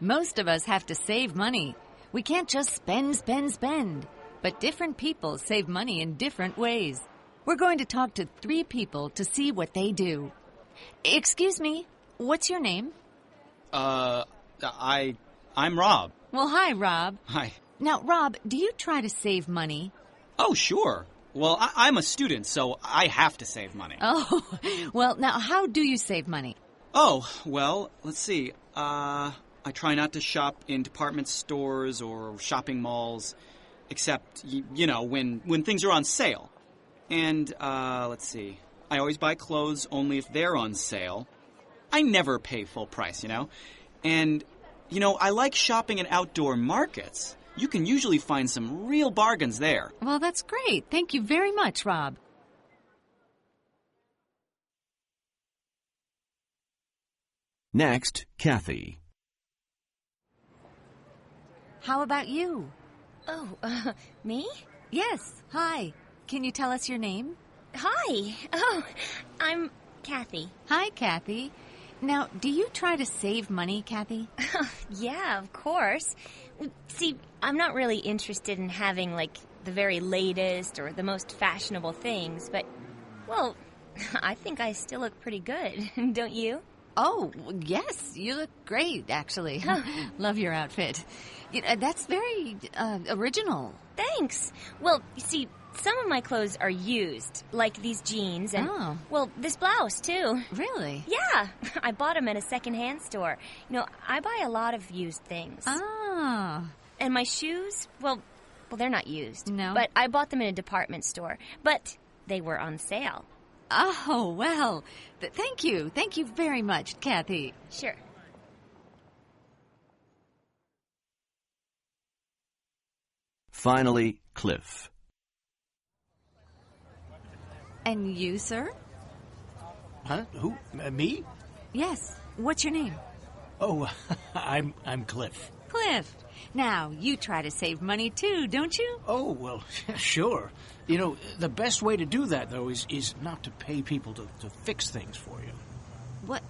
Most of us have to save money. We can't just spend, spend, spend. But different people save money in different ways. We're going to talk to 3 people to see what they do. Excuse me, what's your name? I'm Rob. Well, hi, Rob. Hi. Now, Rob, do you try to save money? Oh, sure. Well, I'm a student, so I have to save money. Oh, well, now, how do you save money? Oh, well, let's see. I try not to shop in department stores or shopping malls, except, when things are on sale. And, let's see. I always buy clothes only if they're on sale. I never pay full price, And, I like shopping in outdoor markets. You can usually find some real bargains there. Well, that's great. Thank you very much, Rob. Next, Kathy. How about you? Oh, me? Yes. Hi. Can you tell us your name? Hi. Oh, I'm Kathy. Hi, Kathy. Now, do you try to save money, Kathy? Yeah, of course. See, I'm not really interested in having, the very latest or the most fashionable things, but, well, I think I still look pretty good, don't you? Oh, yes, you look great, actually. Love your outfit. That's very original. Thanks. Well, you see, some of my clothes are used, like these jeans and, well, this blouse, too. Really? Yeah, I bought them at a secondhand store. I buy a lot of used things. Ah. And my shoes, well, they're not used. No? But I bought them in a department store. But they were on sale. Oh, well, thank you. Thank you very much, Kathy. Sure. Finally, Cliff. And you, sir? Huh? Who? Me? Yes. What's your name? Oh, I'm Cliff. Cliff. Now, you try to save money too, don't you? Oh, well, sure. The best way to do that, though, is not to pay people to fix things for you. What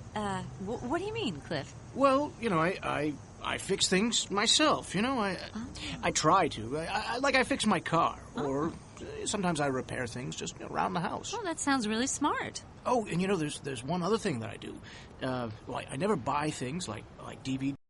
do you mean, Cliff? Well, I fix things myself, I try to. I fix my car, or sometimes I repair things just around the house. Oh, that sounds really smart. Oh, and there's one other thing that I do. I never buy things like DVD